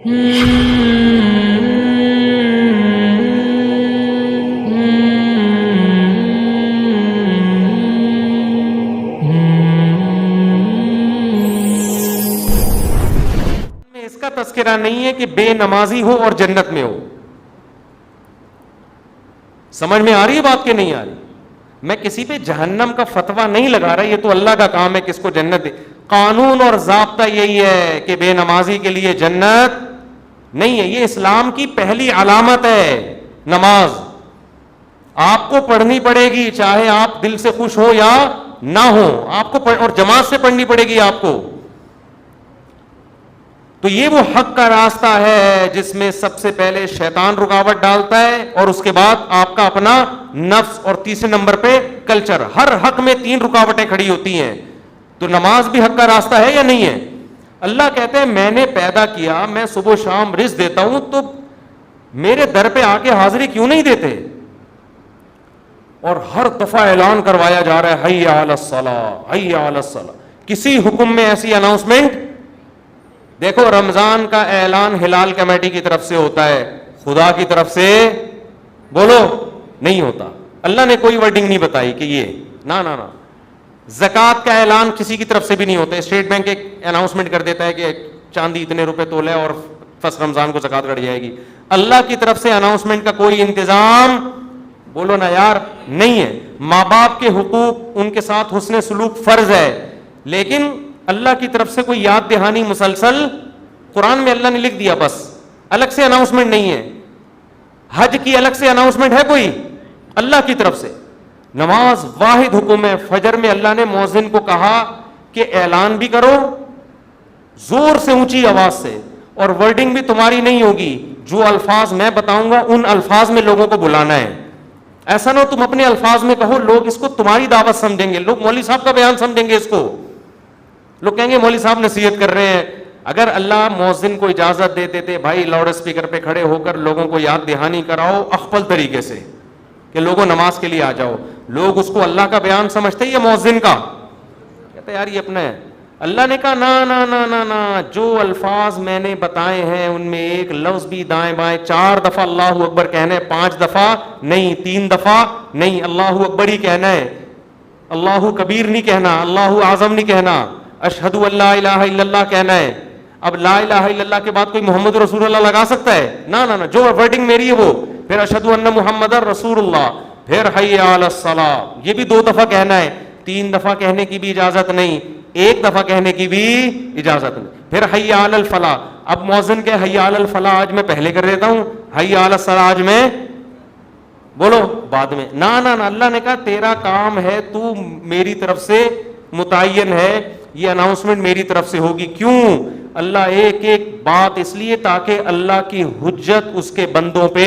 اس کا تذکرہ نہیں ہے کہ بے نمازی ہو اور جنت میں ہو. سمجھ میں آ رہی ہے بات کہ نہیں آ رہی؟ میں کسی پہ جہنم کا فتویٰ نہیں لگا رہا, یہ تو اللہ کا کام ہے کس کو جنت دے. قانون اور ضابطہ یہی ہے کہ بے نمازی کے لیے جنت نہیں ہے. یہ اسلام کی پہلی علامت ہے نماز. آپ کو پڑھنی پڑے گی چاہے آپ دل سے خوش ہو یا نہ ہو, آپ کو اور جماعت سے پڑھنی پڑے گی آپ کو. تو یہ وہ حق کا راستہ ہے جس میں سب سے پہلے شیطان رکاوٹ ڈالتا ہے اور اس کے بعد آپ کا اپنا نفس, اور تیسرے نمبر پہ کلچر. ہر حق میں 3 رکاوٹیں کھڑی ہوتی ہیں. تو نماز بھی حق کا راستہ ہے یا نہیں ہے؟ اللہ کہتے ہیں میں نے پیدا کیا, میں صبح و شام رزق دیتا ہوں, تو میرے در پہ آ کے حاضری کیوں نہیں دیتے؟ اور ہر دفعہ اعلان کروایا جا رہا ہے حی علی الصلاۃ حی علی الصلاۃ. کسی حکم میں ایسی اناؤنسمنٹ دیکھو, رمضان کا اعلان ہلال کمیٹی کی طرف سے ہوتا ہے, خدا کی طرف سے بولو نہیں ہوتا. اللہ نے کوئی ورڈنگ نہیں بتائی کہ یہ نہ. زکوٰۃ کا اعلان کسی کی طرف سے بھی نہیں ہوتا. اسٹیٹ بینک ایک اناؤنسمنٹ کر دیتا ہے کہ چاندی اتنے روپے تولے اور فرسٹ رمضان کو زکوٰۃ کٹ جائے گی. اللہ کی طرف سے اناؤنسمنٹ کا کوئی انتظام بولو نا یار نہیں ہے. ماں باپ کے حقوق, ان کے ساتھ حسن سلوک فرض ہے, لیکن اللہ کی طرف سے کوئی یاد دہانی مسلسل قرآن میں اللہ نے لکھ دیا, بس الگ سے اناؤنسمنٹ نہیں ہے. حج کی الگ سے اناؤنسمنٹ ہے کوئی؟ اللہ کی طرف سے. نماز واحد حکم ہے. فجر میں اللہ نے مؤذن کو کہا کہ اعلان بھی کرو زور سے, اونچی آواز سے, اور ورڈنگ بھی تمہاری نہیں ہوگی, جو الفاظ میں بتاؤں گا ان الفاظ میں لوگوں کو بلانا ہے. ایسا نہ ہو تم اپنے الفاظ میں کہو, لوگ اس کو تمہاری دعوت سمجھیں گے, لوگ مولوی صاحب کا بیان سمجھیں گے اس کو, لوگ کہیں گے مولوی صاحب نصیحت کر رہے ہیں. اگر اللہ مؤذن کو اجازت دیتے تھے بھائی لاؤڈ اسپیکر پہ کھڑے ہو کر لوگوں کو یاد دہانی کراؤ اخفل طریقے سے کہ لوگوں نماز کے لیے آ جاؤ, لوگ اس کو اللہ کا بیان سمجھتے یا مؤذن کا؟ کہتے یار یہ اپنا ہے. اللہ نے کہا نا نا نا نا نا, جو الفاظ میں نے بتائے ہیں ان میں ایک لفظ بھی دائیں بائیں 4 دفعہ اللہ اکبر کہنا ہے, 5 دفعہ نہیں, 3 دفعہ نہیں, اللہ اکبر ہی کہنا ہے, اللہ کبیر نہیں کہنا, اللہ اعظم نہیں کہنا, اشہد ان لا الہ الا اللہ کہنا ہے. اب لا الہ الا اللہ کے بعد کوئی محمد رسول اللہ لگا سکتا ہے؟ نہ, جو ورڈنگ میری ہے وہ, پھر اشہد ان محمد رسول اللہ, پھر حی علی الصلاۃ, یہ بھی 2 دفعہ کہنا ہے, 3 دفعہ کہنے کی بھی اجازت نہیں, 1 دفعہ کہنے کی بھی اجازت نہیں, پھر حی علی الفلاح. اب مؤذن کہ حی علی الفلاح آج میں پہلے کر دیتا ہوں, حی علی الصلاۃ آج میں بولو بعد میں. نہ, اللہ نے کہا تیرا کام ہے, تو میری طرف سے متعین ہے, یہ اناؤنسمنٹ میری طرف سے ہوگی. کیوں؟ اللہ ایک ایک بات اس لیے تاکہ اللہ کی حجت اس کے بندوں پہ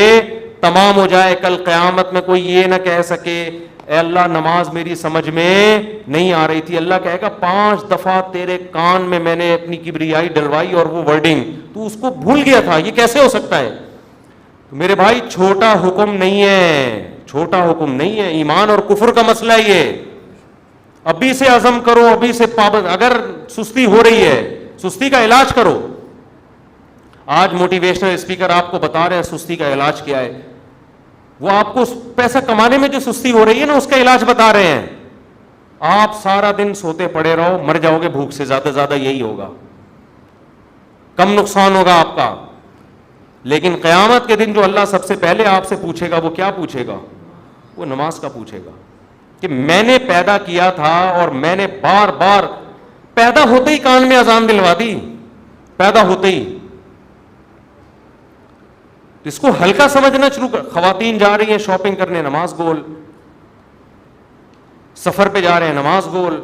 تمام ہو جائے. کل قیامت میں کوئی یہ نہ کہہ سکے اے اللہ نماز میری سمجھ میں نہیں آ رہی تھی. اللہ کہے گا 5 دفعہ تیرے کان میں نے اپنی کبریائی ڈلوائی اور وہ ورڈنگ تو اس کو بھول گیا تھا, یہ کیسے ہو سکتا ہے؟ تو میرے بھائی چھوٹا حکم نہیں ہے, چھوٹا حکم نہیں ہے, ایمان اور کفر کا مسئلہ یہ. ابھی سے عزم کرو, ابھی سے پابند. اگر سستی ہو رہی ہے سستی کا علاج کرو. آج موٹیویشنل اسپیکر آپ کو بتا رہے ہیں سستی کا علاج کیا ہے. وہ آپ کو پیسہ کمانے میں جو سستی ہو رہی ہے نا اس کا علاج بتا رہے ہیں. آپ سارا دن سوتے پڑے رہو, مر جاؤ گے بھوک سے, زیادہ سے زیادہ یہی ہوگا, کم نقصان ہوگا آپ کا. لیکن قیامت کے دن جو اللہ سب سے پہلے آپ سے پوچھے گا وہ کیا پوچھے گا؟ وہ نماز کا پوچھے گا کہ میں نے پیدا کیا تھا اور میں نے بار بار پیدا ہوتے ہی کان میں اذان دلوا دی, پیدا ہوتے ہی. اس کو ہلکا سمجھنا شروع کر. خواتین جا رہی ہیں شاپنگ کرنے, نماز گول. سفر پہ جا رہے ہیں, نماز گول.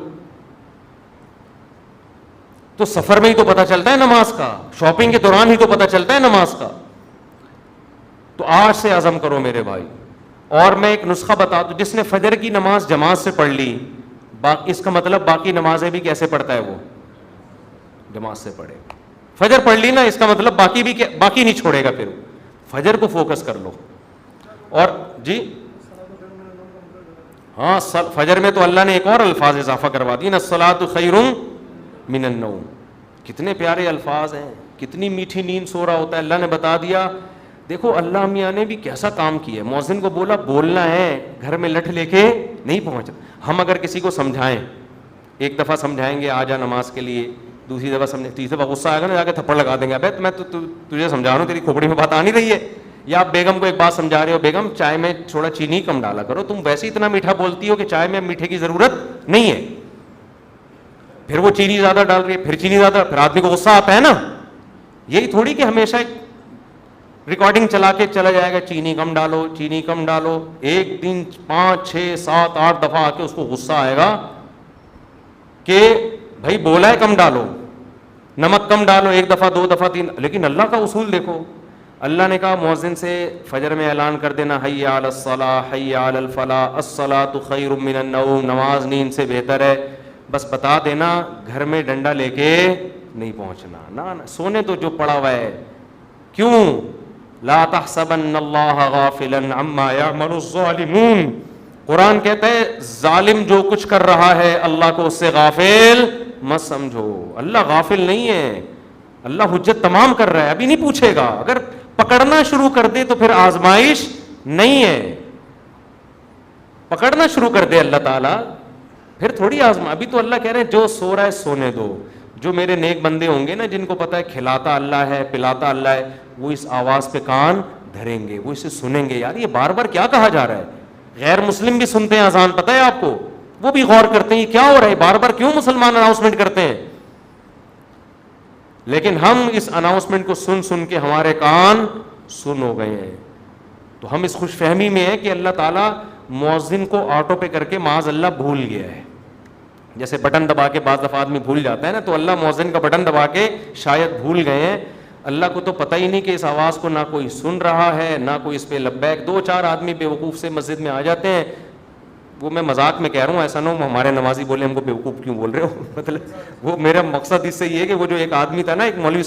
تو سفر میں ہی تو پتہ چلتا ہے نماز کا, شاپنگ کے دوران ہی تو پتہ چلتا ہے نماز کا. تو آج سے عزم کرو میرے بھائی. اور میں ایک نسخہ بتا دوں, جس نے فجر کی نماز جماعت سے پڑھ لی, اس کا مطلب باقی نمازیں بھی کیسے پڑھتا ہے وہ؟ جماعت سے پڑھے. فجر پڑھ لی نا, اس کا مطلب باقی نہیں چھوڑے گا. پھر فجر کو فوکس کر لو. اور جی ہاں, فجر میں تو اللہ نے ایک اور الفاظ اضافہ کروا دی نا, الصلاۃ خیر من النوم. کتنے پیارے الفاظ ہیں. کتنی میٹھی نیند سو رہا ہوتا ہے, اللہ نے بتا دیا. دیکھو اللہ میاں نے بھی کیسا کام کیا ہے, مؤذن کو بولا بولنا ہے, گھر میں لٹھ لے کے نہیں پہنچنا. ہم اگر کسی کو سمجھائیں, ایک دفعہ سمجھائیں گے آ جا نماز کے لیے, دوسری دفعہ سمجھیں, تیسری دفعہ غصہ آئے گا نا, جا کے تھپڑ لگا دیں گے, ابے میں تجھے سمجھا رہا ہوں, تیری کھوپڑی میں بات آ نہیں رہی ہے. یا آپ بیگم کو ایک بات سمجھا رہے ہو, بیگم چائے میں تھوڑا چینی کم ڈالا کرو, تم ویسے اتنا میٹھا بولتی ہو کہ چائے میں میٹھے کی ضرورت نہیں ہے. پھر وہ چینی زیادہ ڈال رہی ہے, پھر چینی زیادہ, پھر آدمی کو غصہ آتا ہے نا. یہی تھوڑی کہ ہمیشہ ریکارڈنگ چلا کے چلا جائے گا, چینی کم ڈالو, چینی کم ڈالو. ایک دن 5 6 7 8 دفعہ آ کے اس کو غصہ آئے گا کہ بھائی بولا ہے کم ڈالو, نمک کم ڈالو, 1 دفعہ 2 دفعہ 3. لیکن اللہ کا اصول دیکھو, اللہ نے کہا مؤذن سے فجر میں اعلان کر دینا, حی علی الصلاۃ حی علی الفلاح الصلاۃ خیر من النوم, نماز نیند سے بہتر ہے. بس بتا دینا, گھر میں ڈنڈا لے کے نہیں پہنچنا, نہ سونے تو جو پڑا ہوا ہے. کیوں؟ لا تحسبن اللہ غافلا عما یعمل الظالمون. قرآن کہتا ہے ظالم جو کچھ کر رہا ہے اللہ کو اس سے غافل مت سمجھو. اللہ غافل نہیں ہے, اللہ حجت تمام کر رہا ہے, ابھی نہیں پوچھے گا. اگر پکڑنا شروع کر دے تو پھر آزمائش نہیں ہے, پکڑنا شروع کر دے اللہ تعالیٰ پھر تھوڑی آزما. ابھی تو اللہ کہہ رہے ہیں جو سو رہا ہے سونے دو. جو میرے نیک بندے ہوں گے نا, جن کو پتا ہے کھلاتا اللہ ہے پلاتا اللہ ہے, وہ اس آواز پہ کان دھریں گے, وہ اسے سنیں گے. یار یہ بار بار کیا کہا جا رہا ہے؟ غیر مسلم بھی سنتے ہیں اذان, پتہ ہے آپ کو, وہ بھی غور کرتے ہیں یہ کیا ہو رہا ہے, بار بار کیوں مسلمان اناؤنسمنٹ کرتے ہیں. لیکن ہم اس اناؤنسمنٹ کو سن سن کے ہمارے کان سن ہو گئے ہیں. تو ہم اس خوش فہمی میں ہیں کہ اللہ تعالیٰ مؤذن کو آٹو پہ کر کے معاذ اللہ بھول گیا ہے. جیسے بٹن دبا کے بعض دفعہ آدمی بھول جاتا ہے نا, تو اللہ مؤذن کا بٹن دبا کے شاید بھول گئے ہیں. اللہ کو تو پتہ ہی نہیں کہ اس آواز کو نہ کوئی سن رہا ہے نہ کوئی اس پہ لبیک. 2-4 آدمی بیوقوف سے مسجد میں آ جاتے ہیں, وہ میں مذاق میں کہہ رہا ہوں, ایسا نہ ہو ہمارے نمازی بولے ہم کو بیوقوف کیوں بول رہے ہو. مطلب وہ میرا مقصد اس سے یہ ہے کہ وہ جو ایک آدمی تھا نا, ایک مولوی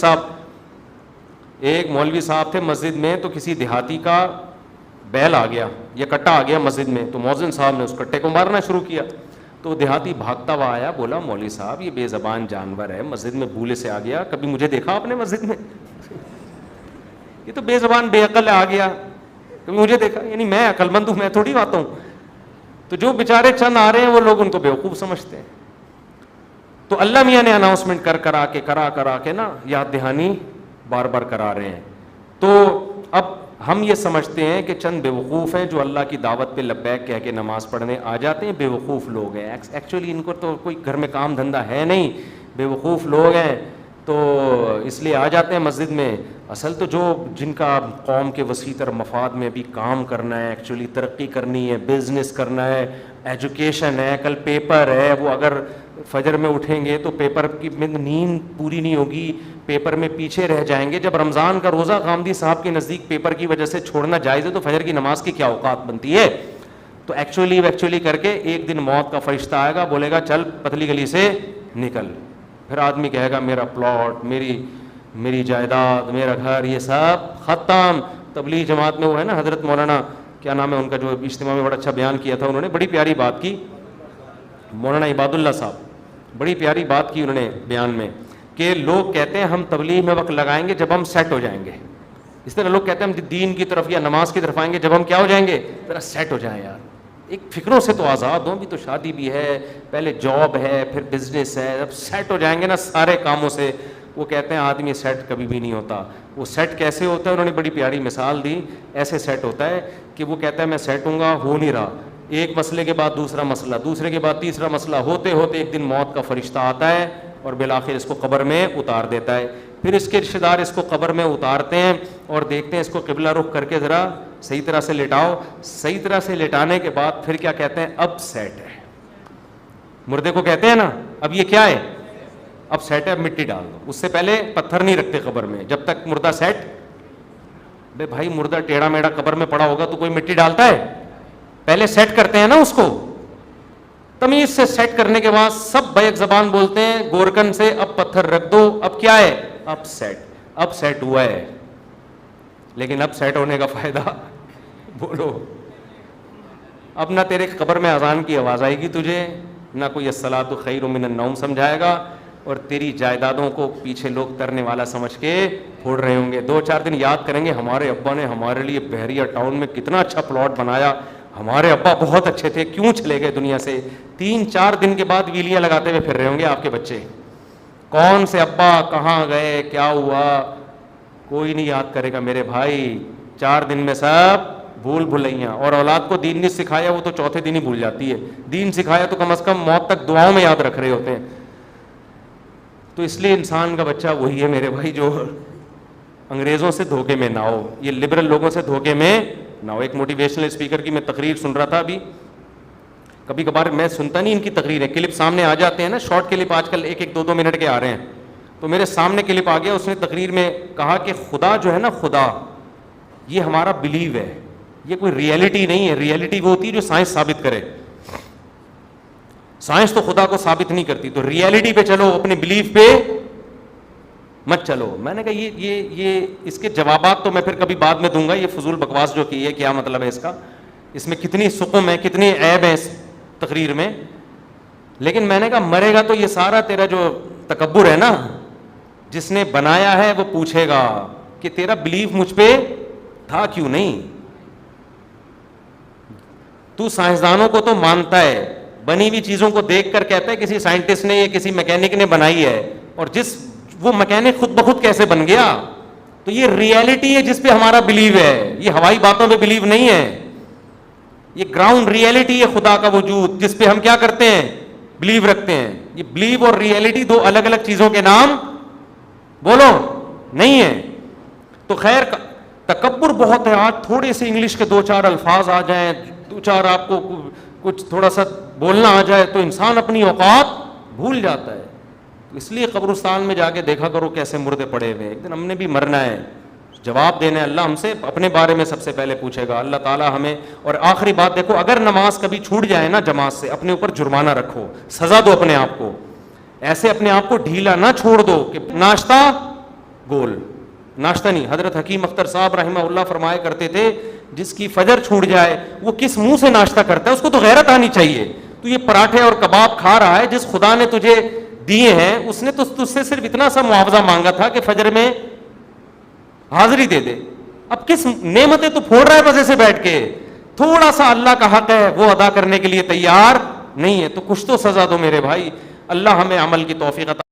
صاحب تھے مسجد میں, تو کسی دیہاتی کا بیل آ گیا یا کٹا آ گیا مسجد میں, تو مؤذن صاحب نے اس کٹے کو مارنا شروع کیا. تو دیہاتی بھاگتا ہوا آیا, بولا مولوی صاحب یہ بے زبان جانور ہے, مسجد میں بھولے سے آ گیا, کبھی مجھے دیکھا آپ نے مسجد میں؟ یہ تو بے زبان بے عقل آ گیا, کبھی مجھے دیکھا؟ یعنی میں عقل مند ہوں, میں تھوڑی آتا ہوں. تو جو بیچارے چند آ رہے ہیں وہ لوگ ان کو بیوقوف سمجھتے ہیں. تو اللہ میاں نے اناؤنسمنٹ کرا کے نا یاد دہانی بار بار کرا رہے ہیں. تو اب ہم یہ سمجھتے ہیں کہ چند بیوقوف ہیں جو اللہ کی دعوت پہ لبیک کہہ کے نماز پڑھنے آ جاتے ہیں, بیوقوف لوگ ہیں. ایکچولی ان کو تو کوئی گھر میں کام دھندہ ہے نہیں, بیوقوف لوگ ہیں, تو اس لیے آ جاتے ہیں مسجد میں. اصل تو جو جن کا قوم کے وسیع تر مفاد میں بھی کام کرنا ہے, ایکچولی ترقی کرنی ہے, بزنس کرنا ہے, ایجوکیشن ہے, کل پیپر ہے, وہ اگر فجر میں اٹھیں گے تو پیپر کی نیند پوری نہیں ہوگی, پیپر میں پیچھے رہ جائیں گے. جب رمضان کا روزہ غامدی صاحب کے نزدیک پیپر کی وجہ سے چھوڑنا جائز ہے, تو فجر کی نماز کی کیا اوقات بنتی ہے؟ تو ایکچولی کر کے ایک دن موت کا فرشتہ آئے گا, بولے گا چل پتلی گلی سے نکل. پھر آدمی کہے گا میرا پلاٹ, میری جائیداد, میرا گھر, یہ سب ختم. تبلیغ جماعت میں وہ ہے نا حضرت مولانا کیا نام ہے ان کا, جو اجتماع میں بڑا اچھا بیان کیا تھا, انہوں نے بڑی پیاری بات کی, مولانا عباد اللہ صاحب, بڑی پیاری بات کی انہوں نے بیان میں, کہ لوگ کہتے ہیں ہم تبلیغ میں وقت لگائیں گے جب ہم سیٹ ہو جائیں گے. اس طرح لوگ کہتے ہیں ہم دین کی طرف یا نماز کی طرف آئیں گے جب ہم کیا ہو جائیں گے, ذرا سیٹ ہو جائیں. یار ایک فکروں سے تو آزاد ہوں, بھی تو شادی بھی ہے, پہلے جاب ہے, پھر بزنس ہے, جب سیٹ ہو جائیں گے نا سارے کاموں سے. وہ کہتے ہیں آدمی سیٹ کبھی بھی نہیں ہوتا. وہ سیٹ کیسے ہوتا ہے؟ انہوں نے بڑی پیاری مثال دی. ایسے سیٹ ہوتا ہے کہ وہ کہتا ہے میں سیٹ ہوں گا, ہو نہیں رہا, ایک مسئلے کے بعد دوسرا مسئلہ, دوسرے کے بعد تیسرا مسئلہ, ہوتے ہوتے ایک دن موت کا فرشتہ آتا ہے اور بالآخر اس کو قبر میں اتار دیتا ہے. پھر اس کے رشتہ دار اس کو قبر میں اتارتے ہیں اور دیکھتے ہیں اس کو قبلہ رخ کر کے ذرا صحیح طرح سے لٹاؤ. صحیح طرح سے لٹانے کے بعد پھر کیا کہتے ہیں؟ اب سیٹ ہے. مردے کو کہتے ہیں نا اب یہ کیا ہے؟ اب سیٹ ہے, اب مٹی ڈال دو. اس سے پہلے پتھر نہیں رکھتے قبر میں جب تک مردہ سیٹ. بے بھائی مردہ ٹیڑھا میڑھا قبر میں پڑا ہوگا تو کوئی مٹی ڈالتا ہے؟ پہلے سیٹ کرتے ہیں نا اس کو. تمیز سے سیٹ کرنے کے بعد سب بیک زبان بولتے ہیں گورکن سے, اب پتھر رکھ دو. اب کیا ہے؟ اب سیٹ ہوا ہے. لیکن اب سیٹ ہونے کا فائدہ بولو, اب نہ تیرے قبر میں اذان کی آواز آئے گی تجھے, نہ کوئی الصلاۃ خیر من النوم سمجھائے گا, اور تیری جائیدادوں کو پیچھے لوگ ترنے والا سمجھ کے پھوڑ رہے ہوں گے. 2-4 دن یاد کریں گے ہمارے ابا نے ہمارے لیے بحریہ ٹاؤن میں کتنا اچھا پلاٹ بنایا, ہمارے ابا بہت اچھے تھے, کیوں چلے گئے دنیا سے. 3-4 دن کے بعد ویلیاں لگاتے ہوئے پھر رہے ہوں گے آپ کے بچے, کون سے ابا کہاں گئے کیا ہوا, کوئی نہیں یاد کرے گا میرے بھائی. 4 دن میں سب بھول بھلائیاں. اور اولاد کو دین نہیں سکھایا وہ تو چوتھے دن ہی بھول جاتی ہے, دین سکھایا تو کم از کم موت تک دعاؤں میں یاد رکھ رہے ہوتے ہیں. تو اس لیے انسان کا بچہ وہی ہے میرے بھائی جو انگریزوں سے دھوکے میں نہ ہو, یہ لبرل لوگوں سے دھوکے میں نہ ہو. ایک موٹیویشنل اسپیکر کی میں تقریر سن رہا تھا ابھی, کبھی کبھار میں سنتا نہیں ان کی تقریریں, کلپ سامنے آ جاتے ہیں نا, شارٹ کلپ آج کل 1-2 منٹ کے آ رہے ہیں, تو میرے سامنے کلپ آ گیا, اس نے تقریر میں کہا کہ خدا جو ہے نا, خدا یہ ہمارا بلیو ہے, یہ کوئی ریئلٹی نہیں ہے. ریئلٹی وہ ہوتی ہے جو سائنس ثابت کرے, سائنس تو خدا کو ثابت نہیں کرتی, تو ریئلٹی پہ چلو, اپنے بلیف پہ مت چلو. میں نے کہا یہ اس کے جوابات تو میں پھر کبھی بعد میں دوں گا, یہ فضول بکواس جو کی ہے کیا مطلب ہے اس کا, اس میں کتنی سقم ہے, کتنی عیب ہے اس تقریر میں. لیکن میں نے کہا مرے گا تو یہ سارا تیرا جو تکبر ہے نا, جس نے بنایا ہے وہ پوچھے گا کہ تیرا بلیف مجھ پہ تھا کیوں نہیں. تو سائنسدانوں کو تو مانتا ہے, بنی ہوئی چیزوں کو دیکھ کر کہتا ہے کسی سائنٹسٹ نے یا کسی میکینک نے بنائی ہے, اور وہ میکینک خود بخود کیسے بن گیا. تو یہ ریئلٹی ہے جس پہ ہمارا بلیو ہے, یہ ہوائی باتوں پہ بلیو نہیں ہے, یہ گراؤنڈ ریئلٹی ہے خدا کا وجود, جس پہ ہم کیا کرتے ہیں, بلیو رکھتے ہیں. یہ بلیو اور ریئلٹی 2 الگ الگ چیزوں کے نام بولو نہیں ہے. تو خیر تکبر بہت ہے, آج تھوڑے سے انگلش کے 2-4 الفاظ آ جائیں, 2-4 آپ کو کچھ تھوڑا سا بولنا آ جائے تو انسان اپنی اوقات بھول جاتا ہے. اس لیے قبرستان میں جا کے دیکھا کرو کیسے مردے پڑے ہوئے, ایک دن ہم نے بھی مرنا ہے, جواب دینا ہے. اللہ ہم سے اپنے بارے میں سب سے پہلے پوچھے گا, اللہ تعالیٰ ہمیں. اور آخری بات دیکھو, اگر نماز کبھی چھوٹ جائے نا جماعت سے, اپنے اوپر جرمانہ رکھو, سزا دو اپنے آپ کو, ایسے اپنے آپ کو ڈھیلا نہ چھوڑ دو کہ ناشتہ گول, ناشتہ نہیں. حضرت حکیم اختر صاحب رحمہ اللہ فرمایا کرتے تھے, جس کی فجر چھوٹ جائے وہ کس منہ سے ناشتہ کرتا ہے, اس کو تو غیرت آنی چاہیے. تو یہ پراٹھے اور کباب کھا رہا ہے, جس خدا نے تجھے دیے ہیں اس نے تو تجھ سے صرف اتنا سا معاوضہ مانگا تھا کہ فجر میں حاضری دے دے. اب کس نعمتیں تو پھوڑ رہا ہے بس ایسے بیٹھ کے, تھوڑا سا اللہ کا حق ہے وہ ادا کرنے کے لیے تیار نہیں ہے, تو کچھ تو سزا دو میرے بھائی. اللہ ہمیں عمل کی توفیق عطا